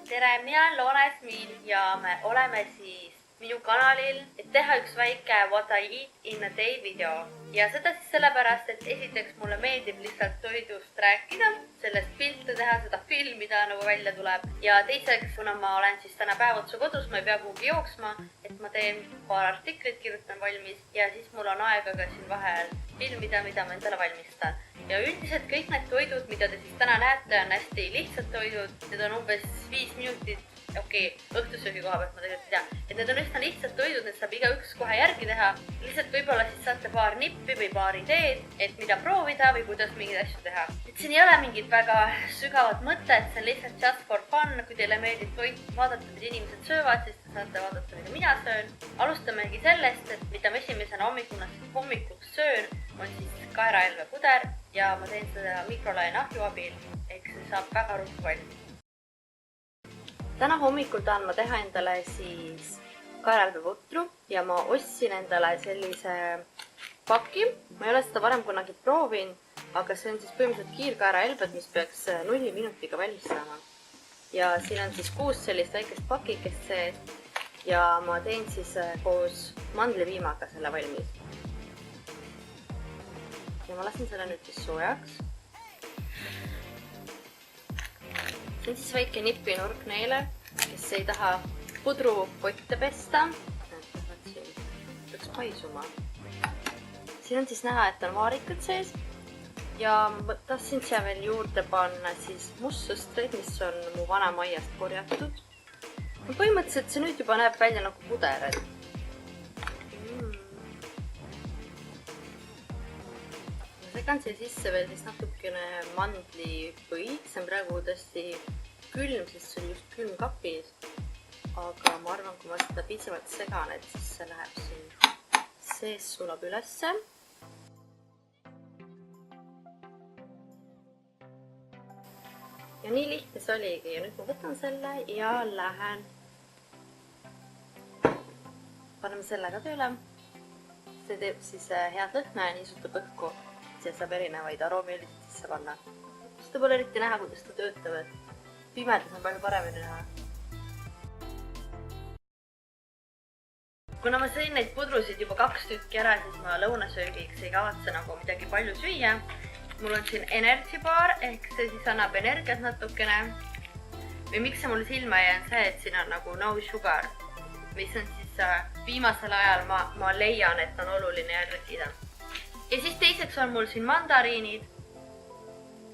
tere, mina olen Loona Esmiin ja me oleme siis minu kanalil, et teha üks väike What I Eat in a Day video. Ja seda siis sellepärast, et esiteks mulle meeldib lihtsalt toidust rääkida, sellest pilte teha, seda filmida nagu välja tuleb. Ja teiseks, kuna ma olen siis täna päev otsa kodus, ma ei pea kuhugi jooksma, et ma teen paar artiklit, kirjutan valmis ja siis mul on aega ka siin vahel filmida, mida ma endale valmistan. Ja üldiselt kõik need toidud, mida te siis täna näete, on hästi lihtsad toidud. Need on umbes 5 minutit, õhtusöögi koha pealt ma tegelikult ei tea. Et need on üsna lihtsad toidud, need saab igaüks kohe järgi teha. Lihtsalt võib-olla siis saate paar nippi või paar ideed, et mida proovida või kuidas mingeid asju teha. Et siin ei ole mingit väga sügavat mõtet, see on lihtsalt just for fun. Kui teile meeldib toit vaadata, mida inimesed söövad, siis te saate vaadata, mida mina söön. Alustamegi sellest, et mida ma esimesena hommikuks söön, on siis kaeraelvepuder ja ma teen seda mikrolaine ahju abil, ehk see saab väga ruttu valmis. Täna hommikul tahan ma teha endale siis kaeraelveputru ja ma ostsin endale sellise paki. Ma ei ole seda varem kunagi proovin, aga see on siis põhimõtteliselt kiirkaeraelved, mis peaks 0 minutiga valmis saama. Ja siin on siis 6 sellist väikest pakikest sees ja ma teen siis koos mandlipiimaga selle valmis. Ja ma lasen selle nüüd siis soojaks. See on siis väike nipinurk neile, kes ei taha pudrupotte pesta. Peaks paisuma. Siin on siis näha, et on vaarikud sees. Ja ma tahtsin siia veel juurde panna siis mustsõstreid, mis on mu vanema aiast korjatud. Põhimõtteliselt see nüüd juba näeb välja nagu puder. Segan siia sisse veel siis natukene mandlipõid, see on praegu tõesti külm, sest see on just külm kapis. Aga ma arvan, kui ma seda piisavalt segan, et siis see läheb siin sees sulab ülesse. Ja nii lihtne see oligi ja nüüd ma võtan selle ja lähen. Paneme selle ka tööle. See teeb siis head lõhna ja niisutab õhku. Siia saab erinevaid aroomiõlisid sisse panna. Seda pole eriti näha, kuidas ta töötavad. Pimedas on palju paremini näha. Kuna ma sõin neid pudrusid juba 2 tükki ära, siis ma lõunasöögiks ei kavatse nagu midagi palju süüa. Mul on siin energy bar, ehk see siis annab energiat natukene. Või miks see mul silma jäi on see, et siin on nagu no sugar, mis on siis viimasel ajal ma leian, et on oluline järgida. Ja siis teiseks on mul siin mandariinid.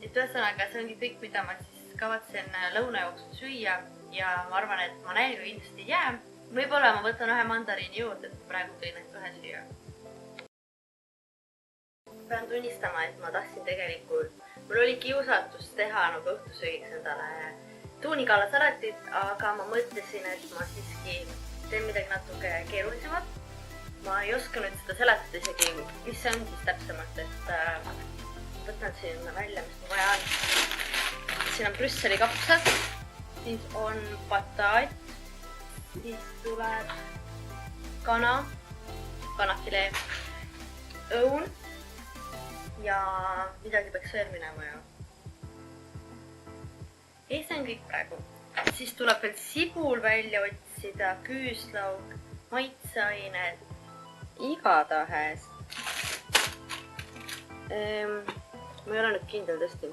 Et ühesõnaga, see ongi kõik, mida ma siis kavatsen lõuna jooksul süüa ja ma arvan, et ma nälga kindlasti ei jää. Võib-olla ma võtan ühe mandariini juurde, et praegu tõin neid ühe süüa. Pean tunnistama, et ma tahtsin tegelikult, mul oli kiusatus teha nagu õhtusöögiks endale tuunikaalasalatit, aga ma mõtlesin, et ma siiski teen midagi natuke keerulisemat. Ma ei oska nüüd seda seletada isegi, mis see on siis täpsemalt, et võtan siin välja, mis ma vaja on. Siin on Brüsseli kapsad, siis on pataat, siis tuleb kana, kanafilee, õun ja midagi peaks veel minema ju. Ei, see on kõik praegu. Siis tuleb veel sibul välja otsida, küüslauk, maitseained. Igatahes. Ma ei ole nüüd kindel tõesti,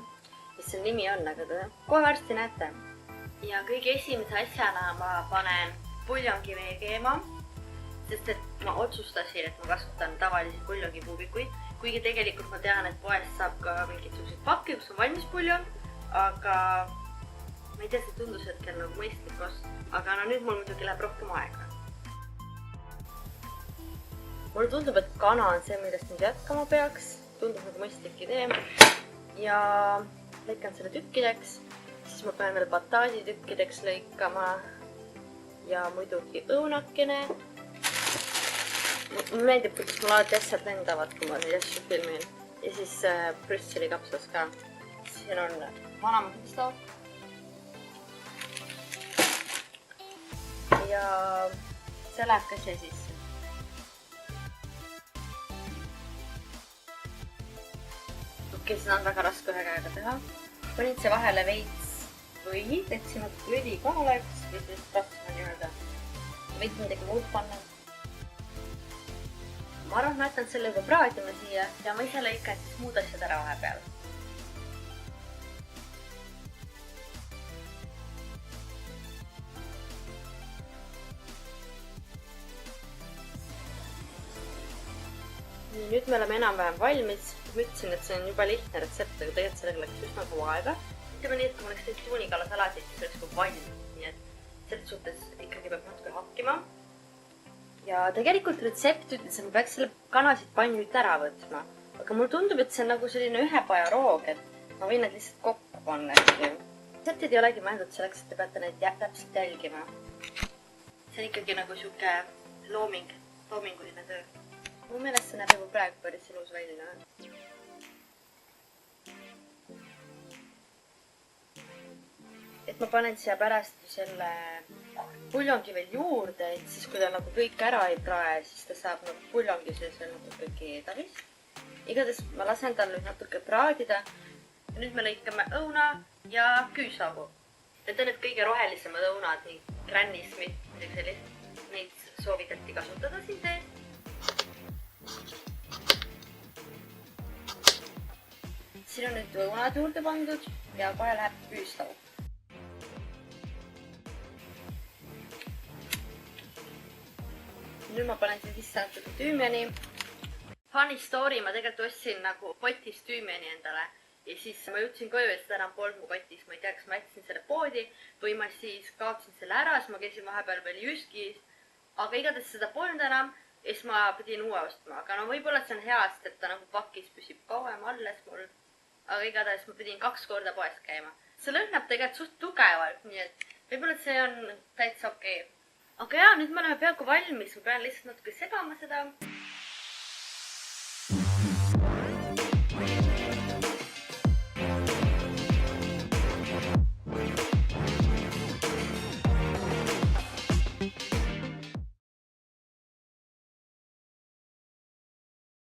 mis see nimi on, aga kohe varsti näete. Ja kõige esimese asjana ma panen puljonkivi keema, sest et ma otsustasin, et ma kasutan tavalisi puljonkipuubikuid. Kuigi tegelikult ma tean, et poest saab ka mingisugused pakki, kus on valmis puljon, aga ma ei tea, see tundus hetkel nagu mõistlik ost. Aga nüüd mul muidugi läheb rohkem aega. Mulle tundub, et kana on see, millest nüüd jätkama peaks. Tundub nagu mõistlik idee. Ja lõikan selle tükkideks. Siis ma pean veel bataadi tükkideks lõikama. Ja muidugi õunakene. Mulle meeldib, kuidas mul alati asjad lendavad, kui ma neid asju filmin. Ja siis Brüsseli kapsas ka. Siin on vanamõtstav. Ja see läheb ka siia sisse. Seda on väga raske ühe käega teha. Panin see vahele veits või võtsin natuke õli ka oleks, või siis rasva nii-öelda. Võid midagi muud panna. Ma arvan, ma jätan selle juba praadima siia ja ma ise lõikan siis muud asjad ära vahepeal. Nüüd me oleme enam-vähem valmis. Ma ütlesin, et see on juba lihtne retsept, aga tegelikult sellega läks üsna kaua aega. Ütleme nii, et kui ma oleks teinud tuunikala-salatit, siis oleks kui valmis. Nii et selles suhtes ikkagi peab natuke hakkima. Ja tegelikult retsept ütles, et ma peaks selle kanasid panjud ära võtma. Aga mul tundub, et see on nagu selline ühepaja roog, et ma võin need lihtsalt kokku panna. Retseptid ei olegi mõeldud selleks, et te peate neid täpselt jälgima. See on ikkagi nagu siuke loominguline töö. Mu meelest see näeb juba praegu päris ilus välja. Et ma panen siia pärast selle puljongi veel juurde, et siis kui ta nagu kõik ära ei prae, siis ta saab nagu puljongi sees veel natuke keedavist. Igatahes ma lasen tal nüüd natuke praadida. Nüüd me lõikame õuna ja küüsagu. Need on need kõige rohelisemad õunad, nii Granny Smith, midagi sellist. Neid soovitati kasutada siin sees. Siin on nüüd õunad juurde pandud ja kohe läheb küüslaug. Nüüd ma panen siin sisse natuke tüümiani. Funny story, ma tegelikult ostsin nagu potis tüümiani endale ja siis ma jõudsin koju, et seda enam polnud mu kotis. Ma ei tea, kas ma jätsin selle poodi või ma siis kaotsin selle ära, siis ma käisin vahepeal veel Jyskis, aga igatahes seda polnud enam ja siis ma pidin uue ostma. Aga no võib-olla see on hea, sest et ta nagu pakis püsib kauem alles mul. Aga igatahes ma pidin 2 korda poes käima. See lõhnab tegelikult suht tugevalt, nii et võib-olla see on täitsa okei. Aga jaa, nüüd me oleme peaaegu valmis, ma pean lihtsalt natuke segama seda.